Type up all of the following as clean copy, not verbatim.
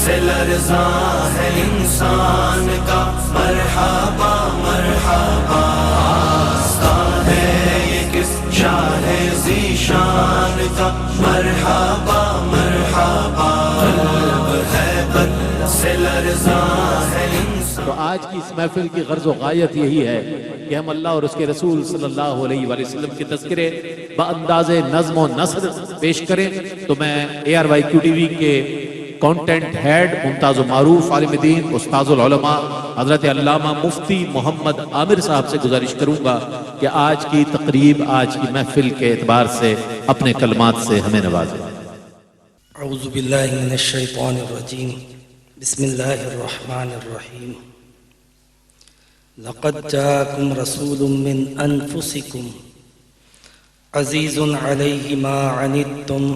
سے لرزاں ہے انسان کا مرحبا مرحبا، آستان ہے یہ کس شاہ ذیشان کا مرحبا مرحبا، قلب ہے بد سے لرزاں ہے انسان۔ تو آج کی اس محفل کی غرض و غایت یہی ہے کہ ہم اللہ اور اس کے رسول صلی اللہ علیہ وآلہ وسلم کے تذکرے بانداز نظم و نثر پیش کریں۔ تو میں ARYQTV کے کانٹینٹ ہیڈ ممتاز و معروف عالم دین استاذ العلماء حضرت علامہ مفتی محمد عامر صاحب سے گزارش کروں گا کہ آج کی تقریب، آج کی محفل کے اعتبار سے اپنے کلمات سے ہمیں نوازیں۔ اعوذ باللہ من الشیطان الرجیم، بسم اللہ الرحمن الرحیم۔ لقد جاءکم رسول من انفسکم عزیز علیہ ما عنتم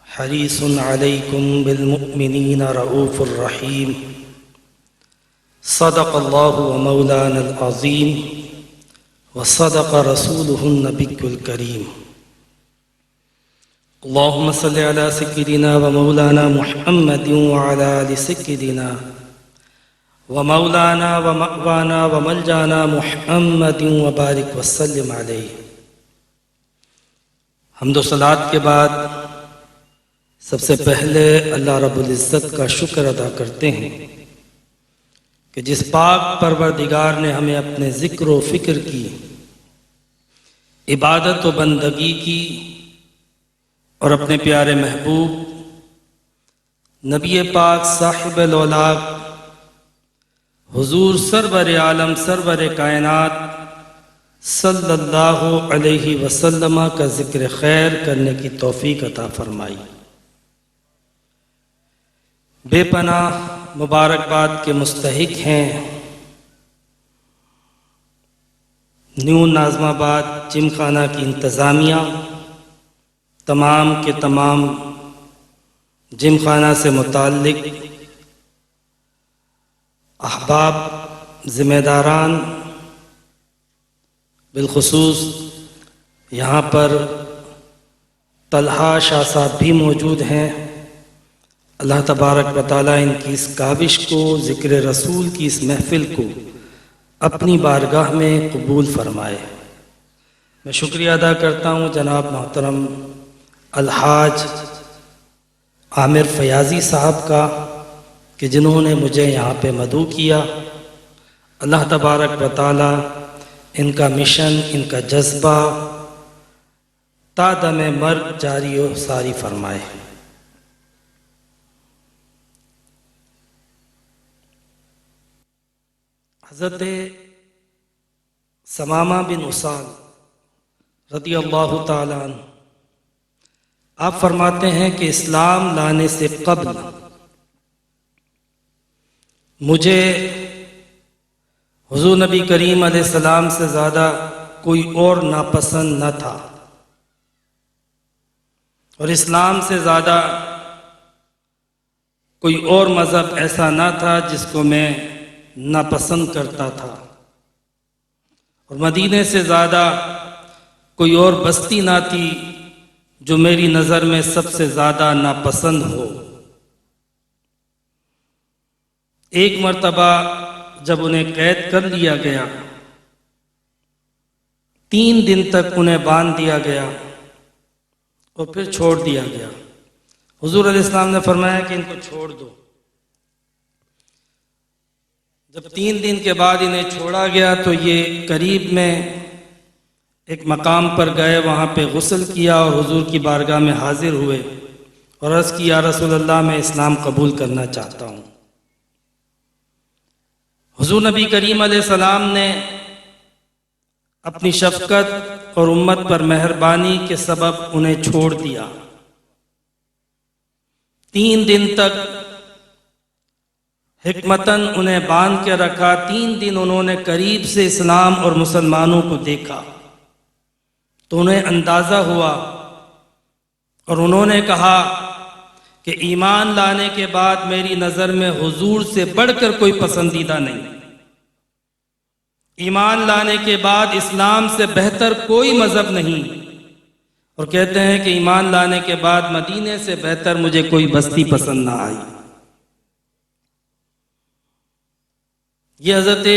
حریص علیکم بالمؤمنین رؤوف الرحیم۔ صدق اللہ ومولانا العظیم وصدق رسولہ النبی الکریم۔ اللہم صلی علی سیدنا ومولانا محمد وعلی آل سیدنا ومولانا ومأوانا وملجانا محمد وبارک وسلم علیہ۔ حمد و صلوات کے بعد سب سے پہلے اللہ رب العزت کا شکر ادا کرتے ہیں کہ جس پاک پروردگار نے ہمیں اپنے ذکر و فکر کی، عبادت و بندگی کی، اور اپنے پیارے محبوب نبی پاک صاحب الاولاق حضور سرور عالم سرور کائنات صلی اللہ علیہ وسلم کا ذکر خیر کرنے کی توفیق عطا فرمائی۔ بے پناہ مبارکباد کے مستحق ہیں نیو ناظم آباد جم خانہ کی انتظامیہ، تمام کے تمام جم خانہ سے متعلق احباب، ذمہ داران، بالخصوص یہاں پر طلحہ شاہ صاحب بھی موجود ہیں۔ اللہ تبارک و تعالیٰ ان کی اس کاوش کو، ذکر رسول کی اس محفل کو اپنی بارگاہ میں قبول فرمائے۔ میں شکریہ ادا کرتا ہوں جناب محترم الحاج عامر فیاضی صاحب کا کہ جنہوں نے مجھے یہاں پہ مدعو کیا۔ اللہ تبارک و تعالیٰ ان کا مشن، ان کا جذبہ تا دم مرگ جاری و ساری فرمائے۔ حضرت ثمامہ بن اسال رضی اللہ تعالیٰ عنہ آپ فرماتے ہیں کہ اسلام لانے سے قبل مجھے حضور نبی کریم علیہ السلام سے زیادہ کوئی اور ناپسند نہ تھا، اور اسلام سے زیادہ کوئی اور مذہب ایسا نہ تھا جس کو میں ناپسند کرتا تھا، اور مدینے سے زیادہ کوئی اور بستی نہ تھی جو میری نظر میں سب سے زیادہ ناپسند ہو۔ ایک مرتبہ جب انہیں قید کر لیا گیا، 3 دن تک انہیں باندھ دیا گیا اور پھر چھوڑ دیا گیا۔ حضور علیہ السلام نے فرمایا کہ ان کو چھوڑ دو۔ جب 3 دن کے بعد انہیں چھوڑا گیا تو یہ قریب میں ایک مقام پر گئے، وہاں پہ غسل کیا اور حضور کی بارگاہ میں حاضر ہوئے اور عرض کی یا رسول اللہ میں اسلام قبول کرنا چاہتا ہوں۔ حضور نبی کریم علیہ السلام نے اپنی شفقت اور امت پر مہربانی کے سبب انہیں چھوڑ دیا۔ 3 دن تک حکمتاً انہیں باندھ کے رکھا۔ 3 دن انہوں نے قریب سے اسلام اور مسلمانوں کو دیکھا تو انہیں اندازہ ہوا، اور انہوں نے کہا کہ ایمان لانے کے بعد میری نظر میں حضور سے بڑھ کر کوئی پسندیدہ نہیں، ایمان لانے کے بعد اسلام سے بہتر کوئی مذہب نہیں، اور کہتے ہیں کہ ایمان لانے کے بعد مدینے سے بہتر مجھے کوئی بستی پسند نہ آئی۔ یہ حضرت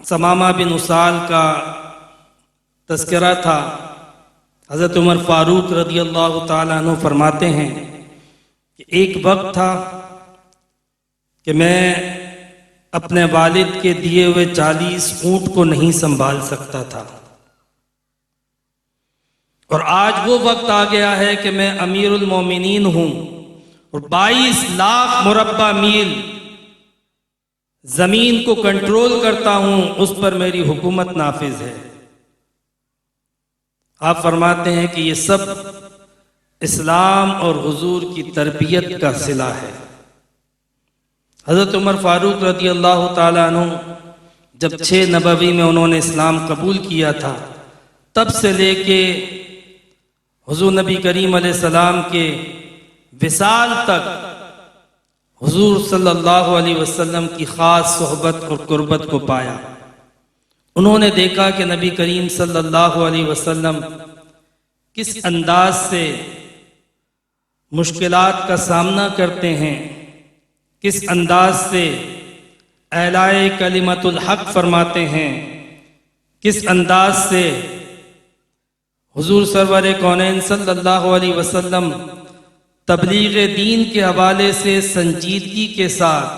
ثمامہ بن اسال کا تذکرہ تھا۔ حضرت عمر فاروق رضی اللہ تعالیٰ عنہ فرماتے ہیں کہ ایک وقت تھا کہ میں اپنے والد کے دیے ہوئے 40 اونٹ کو نہیں سنبھال سکتا تھا، اور آج وہ وقت آ گیا ہے کہ میں امیر المومنین ہوں اور 22 لاکھ مربع میل زمین کو کنٹرول کرتا ہوں، اس پر میری حکومت نافذ ہے۔ آپ فرماتے ہیں کہ یہ سب اسلام اور حضور کی تربیت کا صلہ ہے۔ حضرت عمر فاروق رضی اللہ تعالیٰ عنہ جب 6 نبوی میں انہوں نے اسلام قبول کیا تھا، تب سے لے کے حضور نبی کریم علیہ السلام کے وصال تک حضور صلی اللہ علیہ وسلم کی خاص صحبت اور قربت کو پایا۔ انہوں نے دیکھا کہ نبی کریم صلی اللہ علیہ وسلم کس انداز سے مشکلات کا سامنا کرتے ہیں، کس انداز سے اعلائے کلمت الحق فرماتے ہیں، کس انداز سے حضور سرور کونین صلی اللہ علیہ وسلم تبلیغ دین کے حوالے سے سنجیدگی کے ساتھ،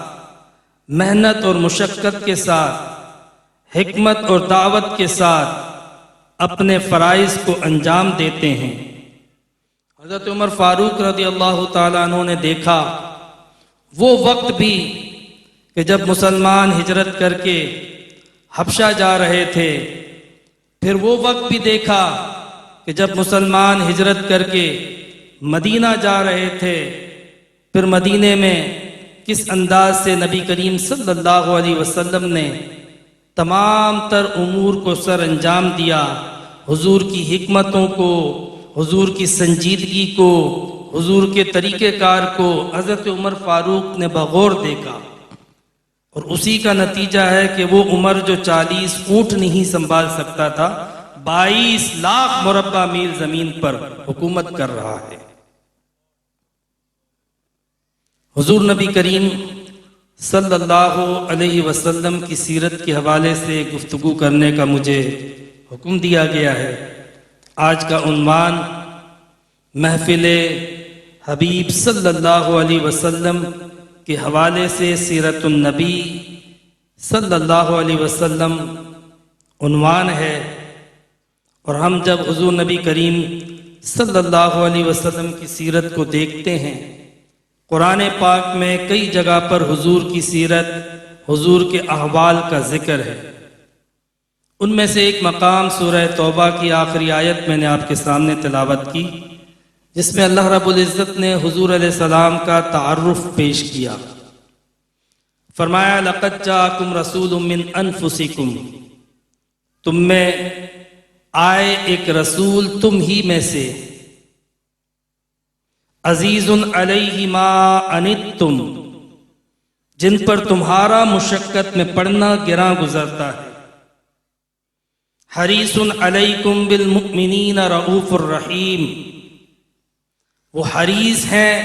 محنت اور مشقت کے ساتھ، حکمت اور دعوت کے ساتھ اپنے فرائض کو انجام دیتے ہیں۔ حضرت عمر فاروق رضی اللہ تعالیٰ عنہ نے دیکھا وہ وقت بھی کہ جب مسلمان ہجرت کر کے حبشہ جا رہے تھے، پھر وہ وقت بھی دیکھا کہ جب مسلمان ہجرت کر کے مدینہ جا رہے تھے، پھر مدینے میں کس انداز سے نبی کریم صلی اللہ علیہ وسلم نے تمام تر امور کو سر انجام دیا، حضور کی حکمتوں کو، حضور کی سنجیدگی کو، حضور کے طریقہ کار کو حضرت عمر فاروق نے بغور دیکھا، اور اسی کا نتیجہ ہے کہ وہ عمر جو 40 اونٹ نہیں سنبھال سکتا تھا، 22 لاکھ مربع میل زمین پر حکومت کر رہا ہے۔ حضور نبی کریم صلی اللہ علیہ وسلم کی سیرت کے حوالے سے گفتگو کرنے کا مجھے حکم دیا گیا ہے۔ آج کا عنوان محفل حبیب صلی اللہ علیہ وسلم کے حوالے سے سیرت النبی صلی اللہ علیہ وسلم عنوان ہے، اور ہم جب حضور نبی کریم صلی اللہ علیہ وسلم کی سیرت کو دیکھتے ہیں، قرآن پاک میں کئی جگہ پر حضور کی سیرت، حضور کے احوال کا ذکر ہے۔ ان میں سے ایک مقام سورہ توبہ کی آخری آیت میں نے آپ کے سامنے تلاوت کی، جس میں اللہ رب العزت نے حضور علیہ السلام کا تعارف پیش کیا۔ فرمایا لَقَدْ جَاءَكُمْ رَسُولٌ مِّنْ أَنفُسِكُمْ، تم میں آئے ایک رسول تم ہی میں سے، عزیز علیہ ما عنتم، جن پر تمہارا مشقت میں پڑنا گراں گزرتا ہے، حریص علیکم بالمؤمنین رؤوف الرحیم، وہ حریص ہیں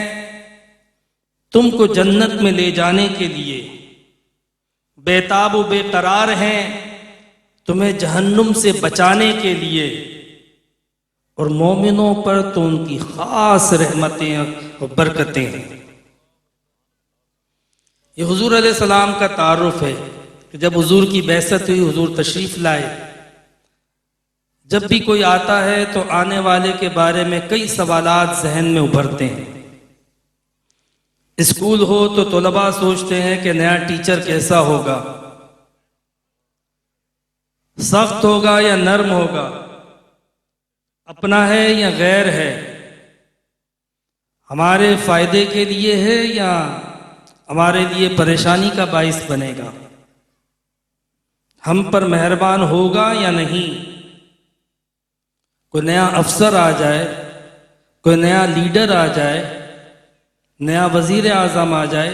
تم کو جنت میں لے جانے کے لیے، بے تاب و بے قرار ہیں تمہیں جہنم سے بچانے کے لیے، اور مومنوں پر تو ان کی خاص رحمتیں اور برکتیں ہیں۔ یہ حضور علیہ السلام کا تعارف ہے کہ جب حضور کی بعثت ہوئی، حضور تشریف لائے، جب بھی کوئی آتا ہے تو آنے والے کے بارے میں کئی سوالات ذہن میں ابھرتے ہیں۔ اسکول ہو تو طلباء سوچتے ہیں کہ نیا ٹیچر کیسا ہوگا، سخت ہوگا یا نرم ہوگا، اپنا ہے یا غیر ہے، ہمارے فائدے کے لیے ہے یا ہمارے لیے پریشانی کا باعث بنے گا، ہم پر مہربان ہوگا یا نہیں۔ کوئی نیا افسر آ جائے، کوئی نیا لیڈر آ جائے، نیا وزیر اعظم آ جائے،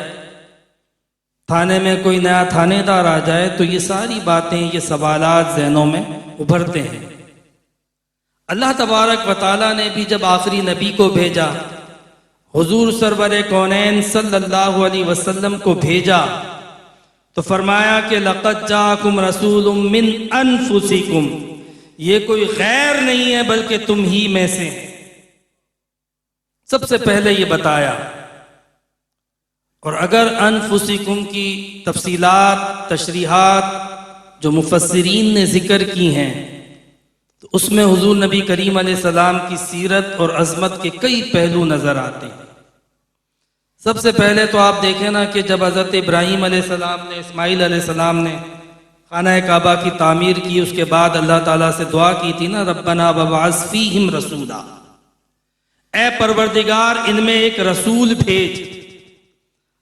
تھانے میں کوئی نیا تھانے دار آ جائے، تو یہ ساری باتیں، یہ سوالات ذہنوں میں ابھرتے ہیں۔ اللہ تبارک و تعالیٰ نے بھی جب آخری نبی کو بھیجا، حضور سرور کونین صلی اللہ علیہ وسلم کو بھیجا، تو فرمایا کہ لقد جاءکم رسول من انفسکم، یہ کوئی غیر نہیں ہے بلکہ تم ہی میں سے۔ سب سے پہلے یہ بتایا۔ اور اگر انفسکم کی تفصیلات، تشریحات جو مفسرین نے ذکر کی ہیں تو اس میں حضور نبی کریم علیہ السلام کی سیرت اور عظمت کے کئی پہلو نظر آتے ہیں۔ سب سے پہلے تو آپ دیکھیں نا کہ جب حضرت ابراہیم علیہ السلام نے، اسماعیل علیہ السلام نے خانہ کعبہ کی تعمیر کی، اس کے بعد اللہ تعالیٰ سے دعا کی تھی نا، ربنا وابعث فیہم رسولا، اے پروردگار ان میں ایک رسول بھیج۔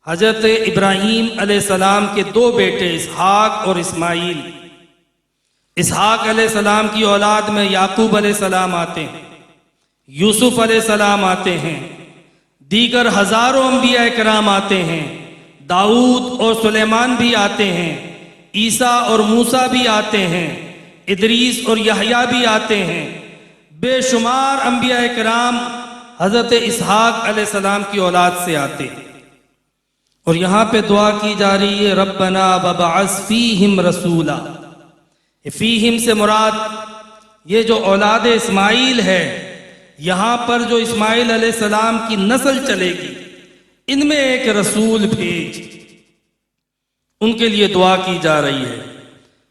حضرت ابراہیم علیہ السلام کے دو بیٹے اسحاق اور اسماعیل، اسحاق علیہ السلام کی اولاد میں یعقوب علیہ السلام آتے ہیں، یوسف علیہ السلام آتے ہیں، دیگر ہزاروں انبیاء کرام آتے ہیں، داؤد اور سلیمان بھی آتے ہیں، عیسیٰ اور موسیٰ بھی آتے ہیں، ادریس اور یحییٰ بھی آتے ہیں، بے شمار انبیاء کرام حضرت اسحاق علیہ السلام کی اولاد سے آتے ہیں۔ اور یہاں پہ دعا کی جا رہی ہے ربنا وابعث فیہم رسولا۔ فیہم سے مراد یہ جو اولاد اسماعیل ہے، یہاں پر جو اسماعیل علیہ السلام کی نسل چلے گی، ان میں ایک رسول بھیج، ان کے لیے دعا کی جا رہی ہے۔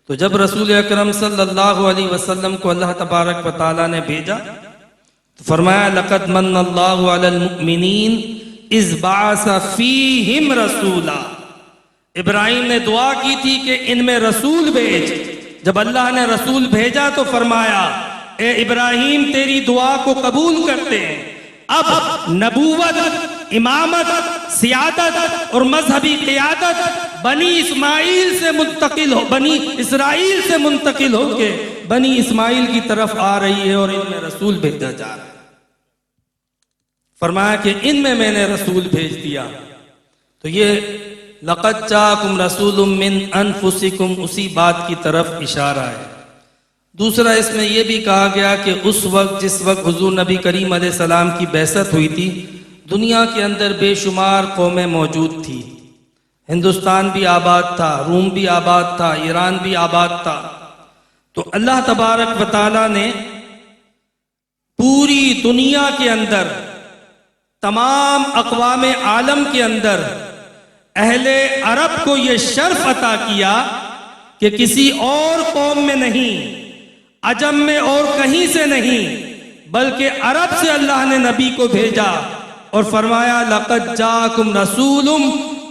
تو جب رسول اکرم صلی اللہ علیہ وسلم کو اللہ تبارک و تعالیٰ نے بھیجا تو فرمایا لقد من اللہ علی المؤمنین اذ بعث فیہم رسولا۔ ابراہیم نے دعا کی تھی کہ ان میں رسول بھیج۔ جب اللہ نے رسول بھیجا تو فرمایا اے ابراہیم تیری دعا کو قبول کرتے ہیں، اب نبوت، امامت، سیادت اور مذہبی قیادت بنی اسماعیل سے منتقل ہو، بنی اسرائیل سے منتقل ہو کے بنی اسماعیل کی طرف آ رہی ہے، اور ان میں رسول بھیجا جا رہا ہے۔ فرمایا کہ ان میں میں نے رسول بھیج دیا۔ تو یہ لقد جاءکم رسول من انفسکم اسی بات کی طرف اشارہ ہے۔ دوسرا اس میں یہ بھی کہا گیا کہ اس وقت جس وقت حضور نبی کریم علیہ السلام کی بعثت ہوئی تھی، دنیا کے اندر بے شمار قومیں موجود تھی، ہندوستان بھی آباد تھا، روم بھی آباد تھا، ایران بھی آباد تھا۔ تو اللہ تبارک و تعالیٰ نے پوری دنیا کے اندر، تمام اقوام عالم کے اندر اہل عرب کو یہ شرف عطا کیا کہ کسی اور قوم میں نہیں، عجم میں اور کہیں سے نہیں، بلکہ عرب سے اللہ نے نبی کو بھیجا اور فرمایا لقد جاءکم رسول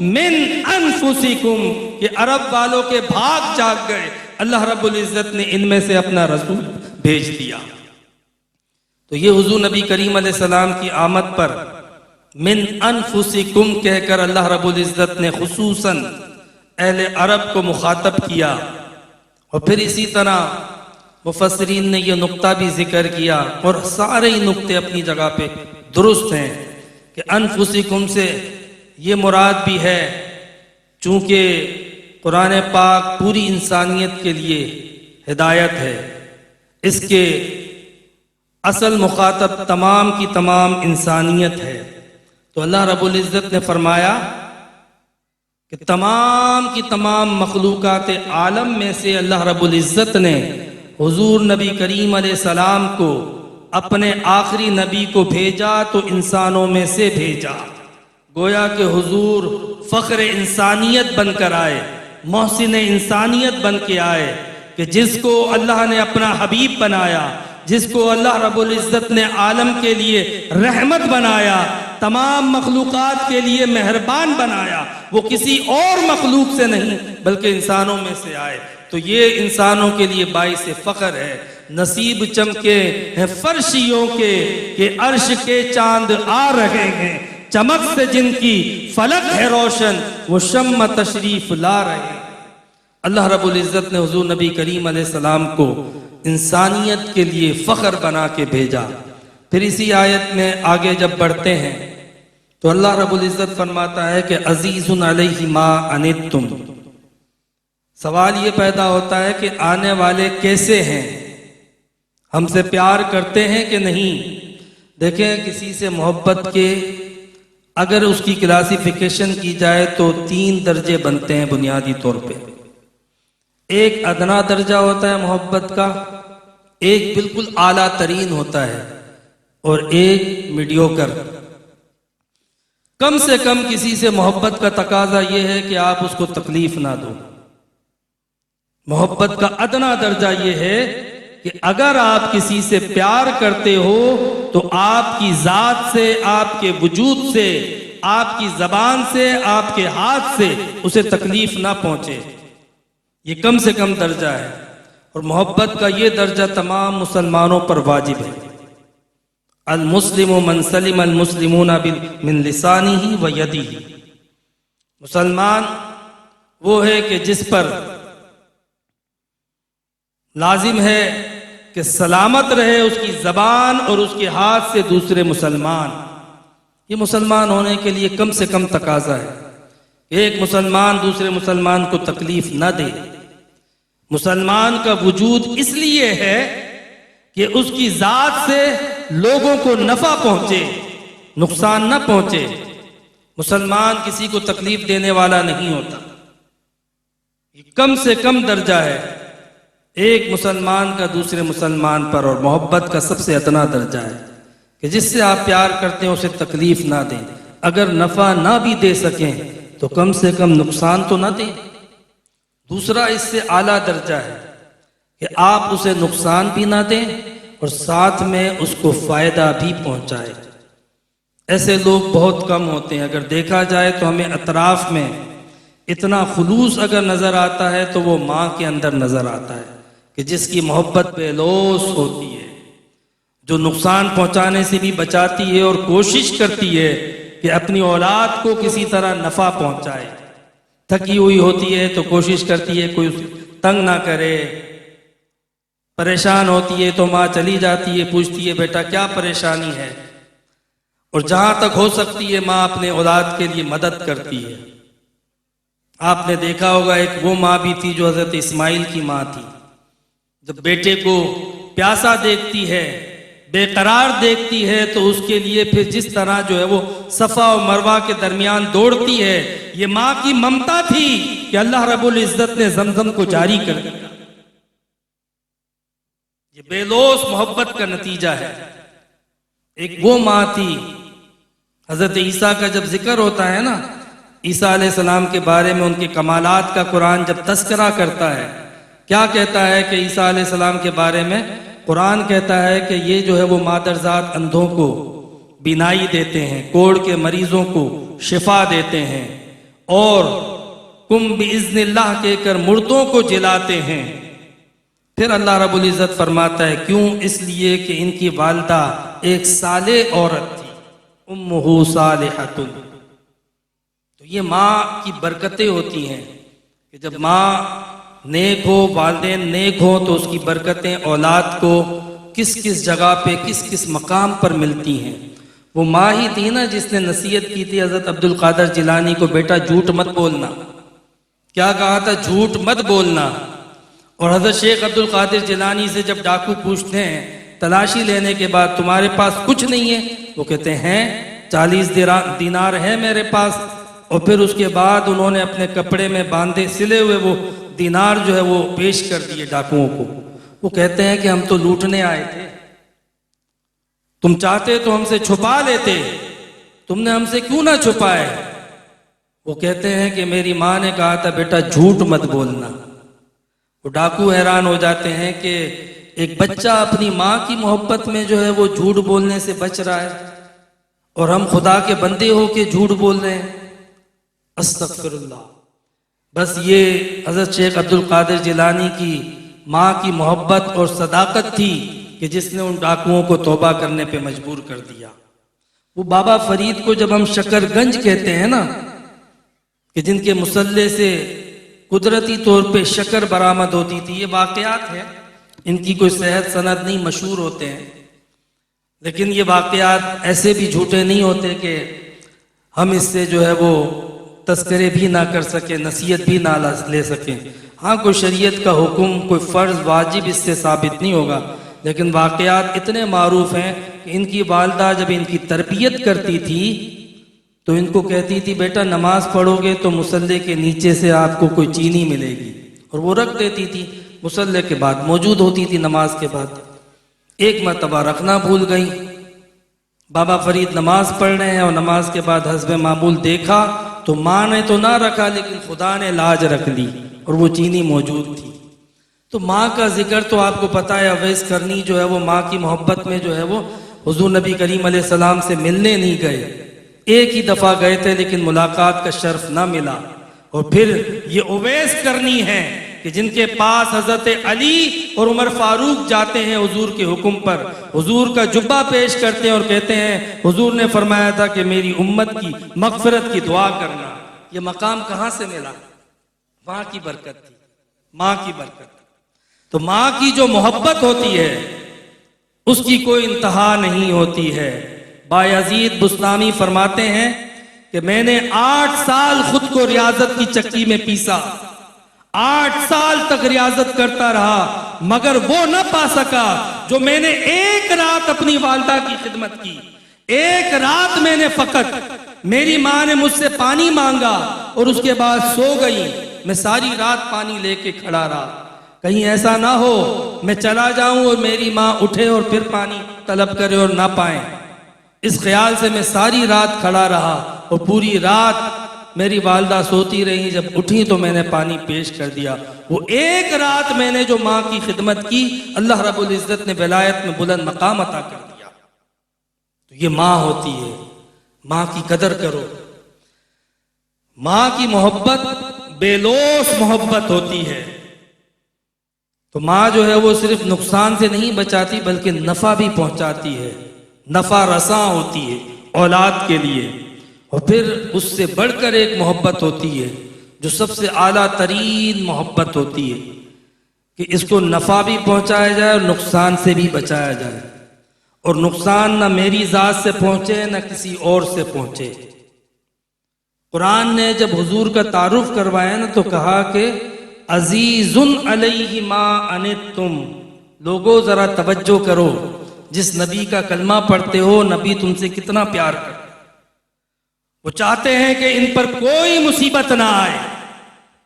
من انفسکم، کہ عرب والوں کے بھاگ جاگ گئے، اللہ رب العزت نے ان میں سے اپنا رسول بھیج دیا۔ تو یہ حضور نبی کریم علیہ السلام کی آمد پر من انفسکم کہہ کر اللہ رب العزت نے خصوصاً اہل عرب کو مخاطب کیا۔ اور پھر اسی طرح مفسرین نے یہ نقطہ بھی ذکر کیا، اور سارے ہی نقطے اپنی جگہ پہ درست ہیں، کہ انفسکم سے یہ مراد بھی ہے، چونکہ قرآن پاک پوری انسانیت کے لیے ہدایت ہے، اس کے اصل مخاطب تمام کی تمام انسانیت ہے۔ تو اللہ رب العزت نے فرمایا کہ تمام کی تمام مخلوقات عالم میں سے اللہ رب العزت نے حضور نبی کریم علیہ السلام کو، اپنے آخری نبی کو بھیجا تو انسانوں میں سے بھیجا۔ گویا کہ حضور فخر انسانیت بن کر آئے، محسن انسانیت بن کے آئے، کہ جس کو اللہ نے اپنا حبیب بنایا، جس کو اللہ رب العزت نے عالم کے لیے رحمت بنایا، تمام مخلوقات کے لیے مہربان بنایا، وہ کسی اور مخلوق سے نہیں بلکہ انسانوں میں سے آئے۔ تو یہ انسانوں کے لیے باعث فخر ہے۔ نصیب چمکے ہیں فرشیوں کے کہ عرش کے چاند آ رہے ہیں، چمک سے جن کی فلک ہے روشن، وہ شمع تشریف لا رہے ہیں۔ اللہ رب العزت نے حضور نبی کریم علیہ السلام کو انسانیت کے لیے فخر بنا کے بھیجا۔ پھر اسی آیت میں آگے جب بڑھتے ہیں تو اللہ رب العزت فرماتا ہے کہ عزیز علیہ ما عنتم۔ سوال یہ پیدا ہوتا ہے کہ آنے والے کیسے ہیں؟ ہم سے پیار کرتے ہیں کہ نہیں؟ دیکھیں کسی سے محبت کے اگر اس کی کلاسیفیکیشن کی جائے تو 3 درجے بنتے ہیں بنیادی طور پہ۔ ایک ادنا درجہ ہوتا ہے محبت کا، ایک بالکل اعلیٰ ترین ہوتا ہے، اور ایک میڈیوکر۔ کم سے کم کسی سے محبت کا تقاضا یہ ہے کہ آپ اس کو تکلیف نہ دو۔ محبت کا ادنا درجہ یہ ہے کہ اگر آپ کسی سے پیار کرتے ہو تو آپ کی ذات سے، آپ کے وجود سے، آپ کی زبان سے، آپ کے ہاتھ سے اسے تکلیف نہ پہنچے۔ یہ کم سے کم درجہ ہے، اور محبت کا یہ درجہ تمام مسلمانوں پر واجب ہے۔ المسلم من سلم المسلمون من لسانہ و یدہ۔ مسلمان وہ ہے کہ جس پر لازم ہے کہ سلامت رہے اس کی زبان اور اس کے ہاتھ سے دوسرے مسلمان۔ یہ مسلمان ہونے کے لیے کم سے کم تقاضا ہے کہ ایک مسلمان دوسرے مسلمان کو تکلیف نہ دے۔ مسلمان کا وجود اس لیے ہے کہ اس کی ذات سے لوگوں کو نفع پہنچے، نقصان نہ پہنچے۔ مسلمان کسی کو تکلیف دینے والا نہیں ہوتا۔ یہ کم سے کم درجہ ہے ایک مسلمان کا دوسرے مسلمان پر، اور محبت کا سب سے ادنا درجہ ہے کہ جس سے آپ پیار کرتے ہیں اسے تکلیف نہ دیں۔ اگر نفع نہ بھی دے سکیں تو کم سے کم نقصان تو نہ دیں۔ دوسرا اس سے اعلیٰ درجہ ہے کہ آپ اسے نقصان بھی نہ دیں اور ساتھ میں اس کو فائدہ بھی پہنچائے۔ ایسے لوگ بہت کم ہوتے ہیں۔ اگر دیکھا جائے تو ہمیں اطراف میں اتنا خلوص اگر نظر آتا ہے تو وہ ماں کے اندر نظر آتا ہے کہ جس کی محبت بے لوث ہوتی ہے، جو نقصان پہنچانے سے بھی بچاتی ہے اور کوشش کرتی ہے کہ اپنی اولاد کو کسی طرح نفع پہنچائے۔ تھکی ہوئی ہوتی ہے تو کوشش کرتی ہے کوئی تنگ نہ کرے، پریشان ہوتی ہے تو ماں چلی جاتی ہے، پوچھتی ہے بیٹا کیا پریشانی ہے، اور جہاں تک ہو سکتی ہے ماں اپنے اولاد کے لیے مدد کرتی ہے۔ آپ نے دیکھا ہوگا ایک وہ ماں بھی تھی جو حضرت اسماعیل کی ماں تھی۔ جب بیٹے کو پیاسا دیکھتی ہے، بے قرار دیکھتی ہے، تو اس کے لیے پھر جس طرح جو ہے وہ صفا و مروہ کے درمیان دوڑتی ہے، یہ ماں کی ممتا تھی کہ اللہ رب العزت نے زمزم کو جاری کر دیا۔ یہ بے لوث محبت کا نتیجہ ہے۔ ایک وہ ماں تھی، حضرت عیسیٰ کا جب ذکر ہوتا ہے نا، عیسیٰ علیہ السلام کے بارے میں ان کے کمالات کا قرآن جب تذکرہ کرتا ہے، کیا کہتا ہے کہ عیسیٰ علیہ السلام کے بارے میں قرآن کہتا ہے کہ یہ جو ہے وہ مادرزاد اندھوں کو بینائی دیتے ہیں، کوڑ کے مریضوں کو شفا دیتے ہیں، اور کم باذن اللہ کہہ کر مردوں کو جلاتے ہیں۔ پھر اللہ رب العزت فرماتا ہے کیوں؟ اس لیے کہ ان کی والدہ ایک صالح عورت تھی، امہ صالحۃ۔ تو یہ ماں کی برکتیں ہوتی ہیں کہ جب ماں نیک ہو، والدین نیک ہو، تو اس کی برکتیں اولاد کو کس کس جگہ پہ کس کس مقام پر ملتی ہیں۔ وہ ماں ہی تھی نا جس نے نصیحت کی تھی حضرت عبد القادر جیلانی کو، بیٹا جھوٹ مت بولنا۔ کیا کہا تھا؟ جھوٹ مت بولنا۔ اور حضرت شیخ عبد القادر جیلانی سے جب ڈاکو پوچھتے ہیں تلاشی لینے کے بعد تمہارے پاس کچھ نہیں ہے، وہ کہتے ہیں 40 دینار ہے میرے پاس۔ اور پھر اس کے بعد انہوں نے اپنے کپڑے میں باندھے سلے ہوئے وہ دینار جو ہے وہ پیش کر دیے ڈاکوؤں کو۔ وہ کہتے ہیں کہ ہم تو لوٹنے آئے تھے، تم چاہتے تو ہم سے چھپا لیتے، تم نے ہم سے کیوں نہ چھپائے؟ وہ کہتے ہیں کہ میری ماں نے کہا تھا بیٹا جھوٹ مت بولنا۔ وہ ڈاکو حیران ہو جاتے ہیں کہ ایک بچہ اپنی ماں کی محبت میں جو ہے وہ جھوٹ بولنے سے بچ رہا ہے، اور ہم خدا کے بندے ہو کے جھوٹ بول رہے ہیں۔ استغفر اللہ۔ بس یہ حضرت شیخ عبد القادر جیلانی کی ماں کی محبت اور صداقت تھی کہ جس نے ان ڈاکوؤں کو توبہ کرنے پہ مجبور کر دیا۔ وہ بابا فرید کو جب ہم شکر گنج کہتے ہیں نا، کہ جن کے مسلح سے قدرتی طور پہ شکر برآمد ہوتی تھی، یہ واقعات ہیں، ان کی کوئی صحت سند نہیں، مشہور ہوتے ہیں، لیکن یہ واقعات ایسے بھی جھوٹے نہیں ہوتے کہ ہم اس سے جو ہے وہ تذکرے بھی نہ کر سکیں، نصیحت بھی نہ لے سکیں۔ ہاں کوئی شریعت کا حکم، کوئی فرض واجب اس سے ثابت نہیں ہوگا، لیکن واقعات اتنے معروف ہیں کہ ان کی والدہ جب ان کی تربیت کرتی تھی تو ان کو کہتی تھی بیٹا نماز پڑھو گے تو مصلی کے نیچے سے آپ کو کوئی چینی ملے گی، اور وہ رکھ دیتی تھی، مصلی کے بعد موجود ہوتی تھی نماز کے بعد۔ ایک مرتبہ رکھنا بھول گئی، بابا فرید نماز پڑھ رہے ہیں اور نماز کے بعد حسب معمول دیکھا تو ماں نے تو نہ رکھا لیکن خدا نے لاج رکھ لی اور وہ چینی موجود تھی۔ تو ماں کا ذکر تو آپ کو پتہ ہے، اویس کرنی جو ہے وہ ماں کی محبت میں جو ہے وہ حضور نبی کریم علیہ السلام سے ملنے نہیں گئے، ایک ہی دفعہ گئے تھے لیکن ملاقات کا شرف نہ ملا۔ اور پھر یہ اویس کرنی ہے کہ جن کے پاس حضرت علی اور عمر فاروق جاتے ہیں حضور کے حکم پر، حضور کا جبہ پیش کرتے ہیں اور کہتے ہیں حضور نے فرمایا تھا کہ میری امت کی مغفرت کی دعا کرنا۔ یہ مقام کہاں سے ملا؟ ماں کی برکت تھی، ماں کی برکت۔ تو ماں کی جو محبت ہوتی ہے اس کی کوئی انتہا نہیں ہوتی ہے۔ بایزید بستامی فرماتے ہیں کہ میں نے 8 سال خود کو ریاضت کی چکی میں پیسا، 8 سال تک ریاضت کرتا رہا، مگر وہ نہ پا سکا جو میں نے ایک رات اپنی والدہ کی خدمت کی۔ ایک رات میں نے فقط، میری ماں نے مجھ سے پانی مانگا اور اس کے بعد سو گئی، میں ساری رات پانی لے کے کھڑا رہا۔ کہیں ایسا نہ ہو میں چلا جاؤں اور میری ماں اٹھے اور پھر پانی طلب کرے اور نہ پائیں، اس خیال سے میں ساری رات کھڑا رہا اور پوری رات میری والدہ سوتی رہی، جب اٹھی تو میں نے پانی پیش کر دیا۔ وہ ایک رات میں نے جو ماں کی خدمت کی، اللہ رب العزت نے ولایت میں بلند مقام عطا کر دیا۔ تو یہ ماں ہوتی ہے، ماں کی قدر کرو۔ ماں کی محبت بے لوث محبت ہوتی ہے۔ تو ماں جو ہے وہ صرف نقصان سے نہیں بچاتی بلکہ نفع بھی پہنچاتی ہے، نفع رساں ہوتی ہے اولاد کے لیے۔ اور پھر اس سے بڑھ کر ایک محبت ہوتی ہے جو سب سے اعلیٰ ترین محبت ہوتی ہے کہ اس کو نفع بھی پہنچایا جائے اور نقصان سے بھی بچایا جائے، اور نقصان نہ میری ذات سے پہنچے نہ کسی اور سے پہنچے۔ قرآن نے جب حضور کا تعارف کروایا نا تو کہا کہ عزیز علیہ ما عنتم، لوگوں ذرا توجہ کرو، جس نبی کا کلمہ پڑھتے ہو نبی تم سے کتنا پیار کرتے، وہ چاہتے ہیں کہ ان پر کوئی مصیبت نہ آئے۔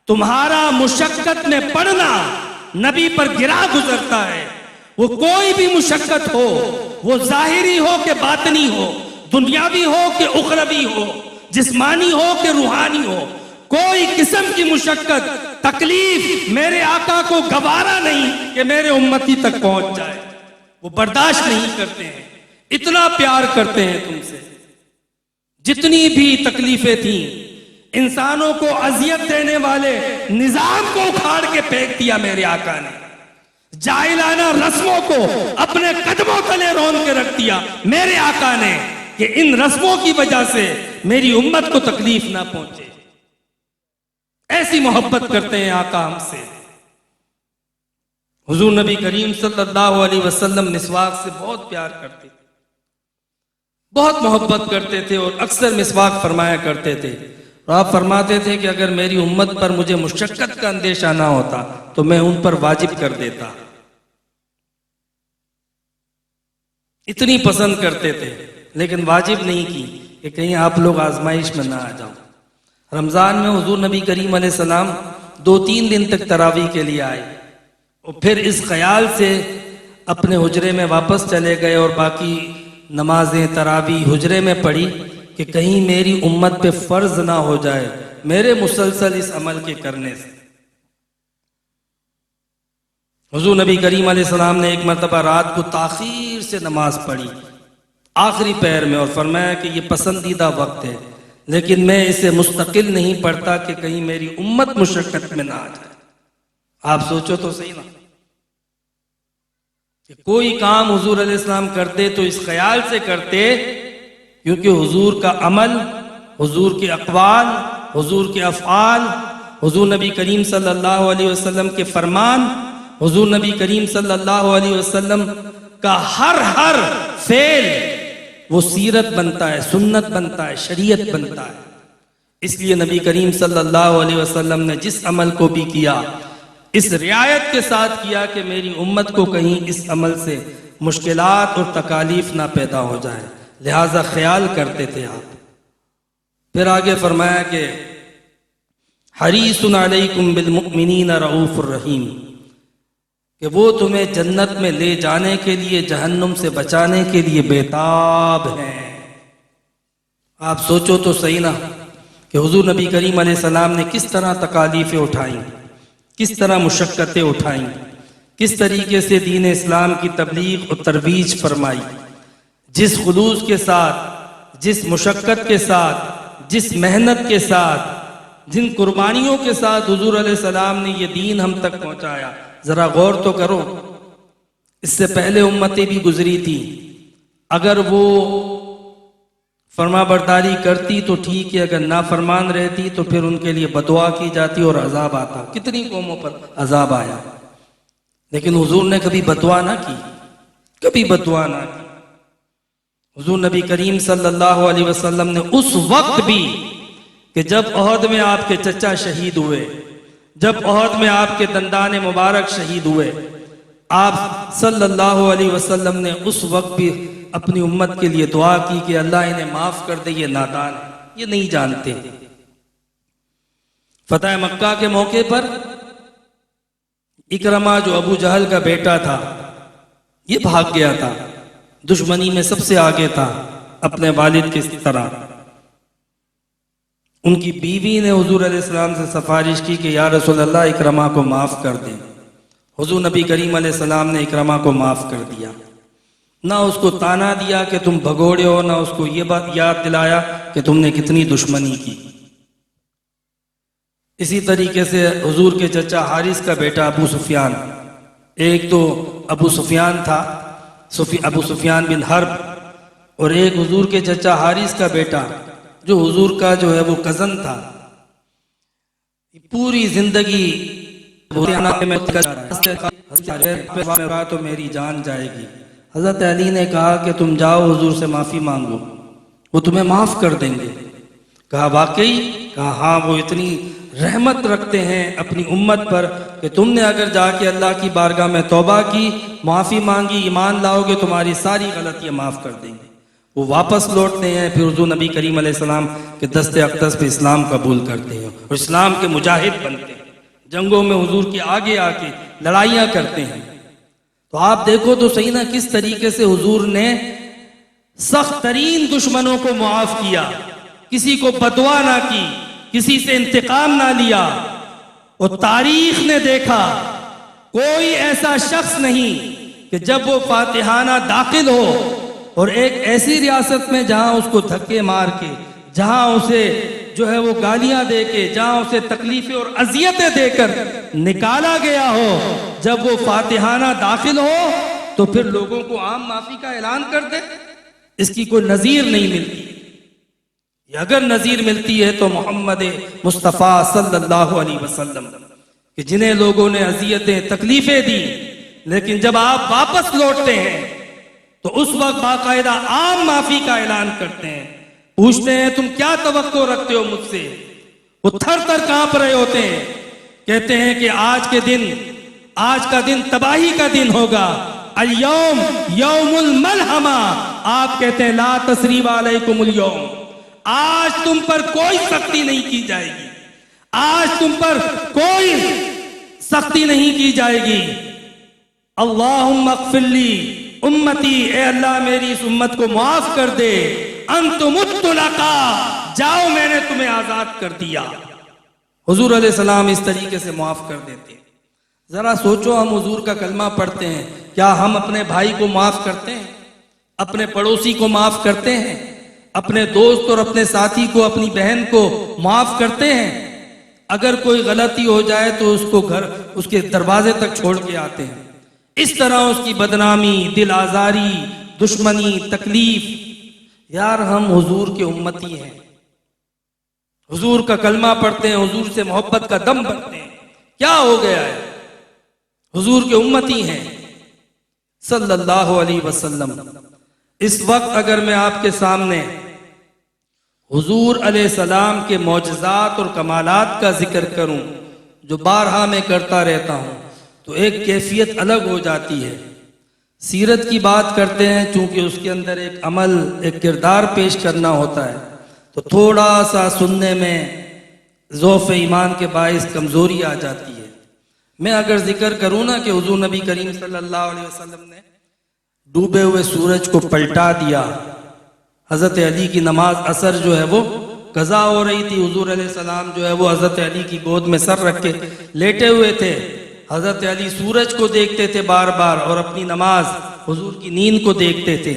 تمہارا مشقت میں پڑنا نبی پر گرا گزرتا ہے، وہ کوئی بھی مشقت ہو، وہ ظاہری ہو کہ باطنی ہو، دنیاوی ہو کہ اخروی ہو، جسمانی ہو کہ روحانی ہو، کوئی قسم کی مشقت تکلیف میرے آقا کو گوارا نہیں کہ میرے امتی تک پہنچ جائے، وہ برداشت نہیں کرتے ہیں، اتنا پیار کرتے ہیں تم سے۔ جتنی بھی تکلیفیں تھیں، انسانوں کو اذیت دینے والے نظام کو اکھاڑ کے پھینک دیا میرے آقا نے، جاہلانہ رسموں کو اپنے قدموں تلے رون کے رکھ دیا میرے آقا نے کہ ان رسموں کی وجہ سے میری امت کو تکلیف نہ پہنچے۔ ایسی محبت کرتے ہیں آقا ہم سے۔ حضور نبی کریم صلی اللہ علیہ وسلم مسواک سے بہت پیار کرتے تھے، بہت محبت کرتے تھے اور اکثر مسواک فرمایا کرتے تھے، اور آپ فرماتے تھے کہ اگر میری امت پر مجھے مشقت کا اندیشہ نہ ہوتا تو میں ان پر واجب کر دیتا۔ اتنی پسند کرتے تھے لیکن واجب نہیں کی کہ کہیں آپ لوگ آزمائش میں نہ آ جاؤ۔ رمضان میں حضور نبی کریم علیہ السلام 2-3 دن تک تراویح کے لیے آئے اور پھر اس خیال سے اپنے حجرے میں واپس چلے گئے اور باقی نمازیں تراویح حجرے میں پڑھی کہ کہیں میری امت پہ فرض نہ ہو جائے میرے مسلسل اس عمل کے کرنے سے۔ حضور نبی کریم علیہ السلام نے ایک مرتبہ رات کو تاخیر سے نماز پڑھی آخری پہر میں اور فرمایا کہ یہ پسندیدہ وقت ہے، لیکن میں اسے مستقل نہیں پڑھتا کہ کہیں میری امت مشقت میں نہ آ جائے۔ آپ سوچو تو صحیح نا کہ کوئی کام حضور علیہ السلام کرتے تو اس خیال سے کرتے کیونکہ حضور کا عمل، حضور کے اقوال، حضور کے افعال، حضور نبی کریم صلی اللہ علیہ وسلم کے فرمان، حضور نبی کریم صلی اللہ علیہ وسلم کا ہر فعل وہ سیرت بنتا ہے، سنت بنتا ہے، شریعت بنتا ہے۔ اس لیے نبی کریم صلی اللہ علیہ وسلم نے جس عمل کو بھی کیا اس رعایت کے ساتھ کیا کہ میری امت کو کہیں اس عمل سے مشکلات اور تکالیف نہ پیدا ہو جائیں، لہذا خیال کرتے تھے آپ۔ پھر آگے فرمایا کہ حریص علیکم بالمؤمنین رؤوف الرحیم، کہ وہ تمہیں جنت میں لے جانے کے لیے، جہنم سے بچانے کے لیے بےتاب ہیں۔ آپ سوچو تو صحیح نا کہ حضور نبی کریم علیہ السلام نے کس طرح تکالیفیں اٹھائیں، کس طرح مشقتیں اٹھائیں، کس طریقے سے دین اسلام کی تبلیغ اور ترویج فرمائی، جس خلوص کے ساتھ، جس مشقت کے ساتھ، جس محنت کے ساتھ، جن قربانیوں کے ساتھ حضور علیہ السلام نے یہ دین ہم تک پہنچایا، ذرا غور تو کرو۔ اس سے پہلے امتیں بھی گزری تھی، اگر وہ فرما برداری کرتی تو ٹھیک ہے، اگر نافرمان رہتی تو پھر ان کے لیے بدعا کی جاتی اور عذاب آتا۔ کتنی قوموں پر عذاب آیا، لیکن حضور نے کبھی بدعا نہ کی، کبھی بدعا نہ کی۔ حضور نبی کریم صلی اللہ علیہ وسلم نے اس وقت بھی کہ جب احد میں آپ کے چچا شہید ہوئے، جب احد میں آپ کے دندان مبارک شہید ہوئے، آپ صلی اللہ علیہ وسلم نے اس وقت بھی اپنی امت کے لیے دعا کی کہ اللہ انہیں معاف کر دے، یہ نادان ہے، یہ نہیں جانتے۔ فتح مکہ کے موقع پر اکرمہ جو ابو جہل کا بیٹا تھا، یہ بھاگ گیا تھا، دشمنی میں سب سے آگے تھا اپنے والد کی طرح۔ ان کی بیوی نے حضور علیہ السلام سے سفارش کی کہ یا رسول اللہ اکرمہ کو معاف کر دیں۔ حضور نبی کریم علیہ السلام نے اکرمہ کو معاف کر دیا، نہ اس کو تانا دیا کہ تم بھگوڑے ہو، نہ اس کو یہ بات یاد دلایا کہ تم نے کتنی دشمنی کی۔ اسی طریقے سے حضور کے چچا حارث کا بیٹا ابو سفیان، ایک تو ابو سفیان تھا ابو سفیان بن حرب، اور ایک حضور کے چچا حارث کا بیٹا جو حضور کا جو ہے وہ کزن تھا۔ پوری زندگی تو میری جان جائے گی۔ حضرت علی نے کہا کہ تم جاؤ حضور سے معافی مانگو، وہ تمہیں معاف کر دیں گے۔ کہا واقعی؟ کہا ہاں، وہ اتنی رحمت رکھتے ہیں اپنی امت پر کہ تم نے اگر جا کے اللہ کی بارگاہ میں توبہ کی، معافی مانگی، ایمان لاؤ گے، تمہاری ساری غلطیاں معاف کر دیں گے۔ وہ واپس لوٹتے ہیں، پھر حضور نبی کریم علیہ السلام کے دست اقدس پہ اسلام قبول کرتے ہیں اور اسلام کے مجاہد بنتے ہیں، جنگوں میں حضور کے آگے آ کے لڑائیاں کرتے ہیں۔ تو آپ دیکھو تو صحیح نا کس طریقے سے حضور نے سخت ترین دشمنوں کو معاف کیا، کسی کو بدعا نہ کی، کسی سے انتقام نہ لیا۔ اور تاریخ نے دیکھا کوئی ایسا شخص نہیں کہ جب وہ فاتحانہ داخل ہو اور ایک ایسی ریاست میں جہاں اس کو دھکے مار کے، جہاں اسے جو ہے وہ گالیاں دے کے، جہاں اسے تکلیفیں اور اذیتیں دے کر نکالا گیا ہو، جب وہ فاتحانہ داخل ہو تو پھر لوگوں کو عام معافی کا اعلان کر دے، اس کی کوئی نظیر نہیں ملتی۔ اگر نظیر ملتی ہے تو محمد مصطفیٰ صلی اللہ علیہ وسلم، کہ جنہیں لوگوں نے اذیتیں تکلیفیں دی، لیکن جب آپ واپس لوٹتے ہیں تو اس وقت باقاعدہ عام معافی کا اعلان کرتے ہیں، پوچھتے ہیں تم کیا توقع رکھتے ہو مجھ سے؟ وہ تھر تھر کانپ رہے ہوتے ہیں، کہتے ہیں کہ آج کا دن تباہی کا دن ہوگا، اليوم یوم الملحمہ۔ آپ کہتے ہیں لا تثریب علیکم اليوم، آج تم پر کوئی سختی نہیں کی جائے گی، آج تم پر کوئی سختی نہیں کی جائے گی۔ اللہم اغفر لی امتی، اے اللہ میری اس امت کو معاف کر دے، انتم الطلقاء، جاؤ میں نے تمہیں آزاد کر دیا۔ حضور علیہ السلام اس طریقے سے معاف کر دیتے۔ ذرا سوچو، ہم حضور کا کلمہ پڑھتے ہیں، کیا ہم اپنے بھائی کو معاف کرتے ہیں؟ اپنے پڑوسی کو معاف کرتے ہیں؟ اپنے دوست اور اپنے ساتھی کو، اپنی بہن کو معاف کرتے ہیں؟ اگر کوئی غلطی ہو جائے تو اس کے دروازے تک چھوڑ کے آتے ہیں، اس طرح اس کی بدنامی، دل آزاری، دشمنی، تکلیف۔ یار ہم حضور کے امتی ہیں، حضور کا کلمہ پڑھتے ہیں، حضور سے محبت کا دم بھرتے ہیں، کیا ہو گیا ہے؟ حضور کے امتی ہیں صلی اللہ علیہ وسلم۔ اس وقت اگر میں آپ کے سامنے حضور علیہ السلام کے معجزات اور کمالات کا ذکر کروں جو بارہا میں کرتا رہتا ہوں تو ایک کیفیت الگ ہو جاتی ہے۔ سیرت کی بات کرتے ہیں چونکہ اس کے اندر ایک عمل، ایک کردار پیش کرنا ہوتا ہے، تو تھوڑا سا سننے میں ضعف ایمان کے باعث کمزوری آ جاتی ہے۔ میں اگر ذکر کروں نا کہ حضور نبی کریم صلی اللہ علیہ وسلم نے ڈوبے ہوئے سورج کو پلٹا دیا، حضرت علی کی نماز عصر جو ہے وہ قضا ہو رہی تھی، حضور علیہ السلام جو ہے وہ حضرت علی کی گود میں سر رکھ کے لیٹے ہوئے تھے، حضرت علی سورج کو دیکھتے تھے بار بار اور اپنی نماز، حضور کی نیند کو دیکھتے تھے،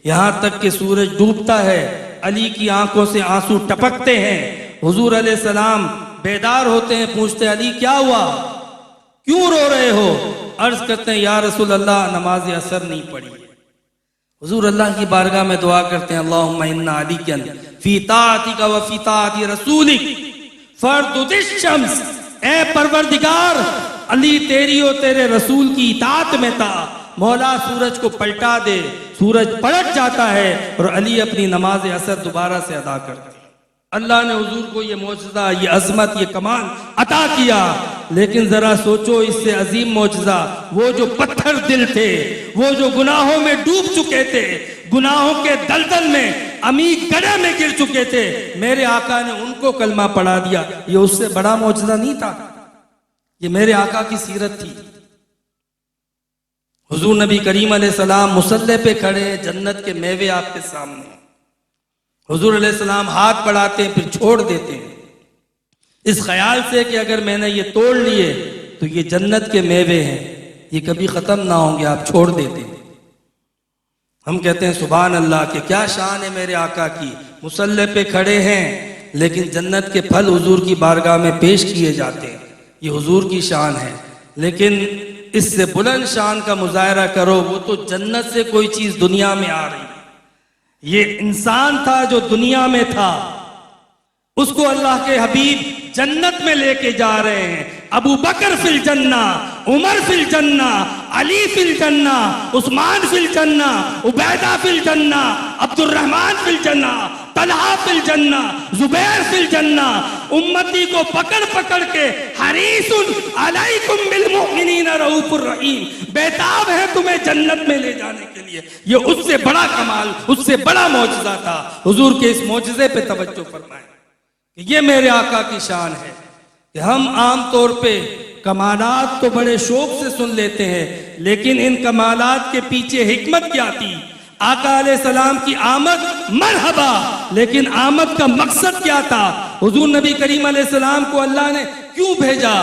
یہاں تک کہ سورج ڈوبتا ہے، علی کی آنکھوں سے آنسو ٹپکتے ہیں، حضور علیہ السلام بیدار ہوتے ہیں، پوچھتے علی کیا ہوا، کیوں رو رہے ہو؟ عرض کرتے ہیں یا رسول اللہ نماز عصر نہیں پڑھی۔ حضور اللہ کی بارگاہ میں دعا کرتے ہیں اللہم انا علیکا فی طاعتک و فی طاعت رسولک فردد الشمس، اے پروردگار علی تیری اور تیرے رسول کی اطاعت میں تھا، مولا سورج کو پلٹا دے، سورج پلٹ جاتا ہے اور علی اپنی نماز عصر دوبارہ سے ادا کرتے ہیں۔ اللہ نے حضور کو یہ معجزہ، یہ عظمت، یہ کمال عطا کیا، لیکن ذرا سوچو اس سے عظیم معجزہ، وہ جو پتھر دل تھے، وہ جو گناہوں میں ڈوب چکے تھے، گناہوں کے دلدل میں عمیق گڑھے میں گر چکے تھے، میرے آقا نے ان کو کلمہ پڑھا دیا، یہ اس سے بڑا معجزہ نہیں تھا؟ یہ میرے آقا کی سیرت تھی۔ حضور نبی کریم علیہ السلام مصلی پہ کھڑے ہیں، جنت کے میوے آپ کے سامنے، حضور علیہ السلام ہاتھ بڑھاتے ہیں پھر چھوڑ دیتے ہیں، اس خیال سے کہ اگر میں نے یہ توڑ لیے تو یہ جنت کے میوے ہیں، یہ کبھی ختم نہ ہوں گے، آپ چھوڑ دیتے ہیں۔ ہم کہتے ہیں سبحان اللہ کہ کیا شان ہے میرے آقا کی، مصلی پہ کھڑے ہیں لیکن جنت کے پھل حضور کی بارگاہ میں پیش کیے جاتے ہیں، یہ حضور کی شان ہے۔ لیکن اس سے بلند شان کا مظاہرہ کرو، وہ تو جنت سے کوئی چیز دنیا میں آ رہی ہے، یہ انسان تھا جو دنیا میں تھا، اس کو اللہ کے حبیب جنت میں لے کے جا رہے ہیں۔ ابو بکر فی الجنہ، عمر فی الجنہ، علی فی الجنہ، عثمان فی الجنہ، عبیدہ فی الجنہ، عبد الرحمن فی الجنہ، طلحہ فی الجنہ، زبیر فی الجنہ، امتی کو پکڑ پکڑ کے حریص علیکم بالمؤمنین رؤوف الرحیم، بیتاب ہے تمہیں جنت میں لے جانے کے لیے۔ یہ اس سے بڑا کمال، اس سے بڑا معجزہ تھا۔ حضور کے اس معجزے پہ توجہ فرمائیں کہ یہ میرے آقا کی شان ہے کہ ہم عام طور پہ کمالات تو بڑے شوق سے سن لیتے ہیں، لیکن ان کمالات کے پیچھے حکمت کیا تھی؟ آقا علیہ السلام کی آمد مرحبا، لیکن آمد کا مقصد کیا تھا؟ حضور نبی کریم علیہ السلام کو اللہ نے کیوں بھیجا؟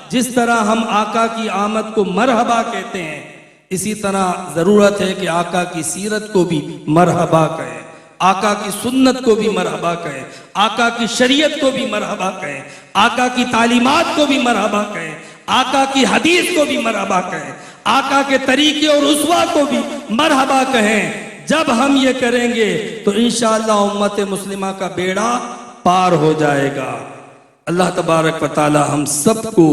جس طرح ہم آقا کی آمد کو مرحبا کہتے ہیں، اسی طرح ضرورت ہے کہ آقا کی سیرت کو بھی مرحبا کہیں، آقا کی سنت کو بھی مرحبا کہیں، آقا کی شریعت کو بھی مرحبا کہیں، آقا کی تعلیمات کو بھی مرحبا کہیں، آقا کی حدیث کو بھی مرحبا کہیں، آقا کے طریقے اور اسوہ کو بھی مرحبا کہیں۔ جب ہم یہ کریں گے تو انشاءاللہ امت مسلمہ کا بیڑا پار ہو جائے گا۔ اللہ تبارک و تعالی ہم سب کو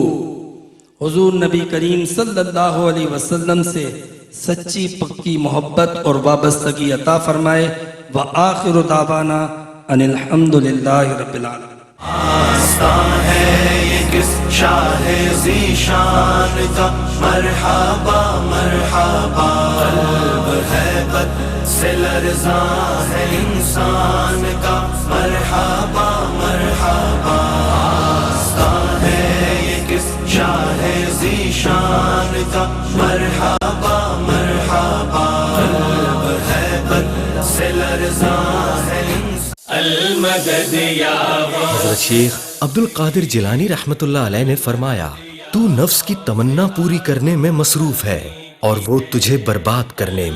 حضور نبی کریم صلی اللہ علیہ وسلم سے سچی پکی محبت اور وابستگی عطا فرمائے۔ وآخر دعوانا ان الحمدللہ رب العالمین۔ آستان ہے یہ کس شاہ ذیشان کا، مرحبا مرحبا، قلب ہے بد سے لرزاں ہے انسان کا، مرحبا مرحبا۔ آستان ہے یہ کس شاہ ذیشان کا، مرحبا مرحبا، قلب ہے بد سے لرزاں ہے انسان۔ المدد یا حضرت شیخ عبد القادر جیلانی رحمت اللہ علیہ نے فرمایا، تو نفس کی تمنا پوری کرنے میں مصروف ہے اور وہ تجھے برباد کرنے میں۔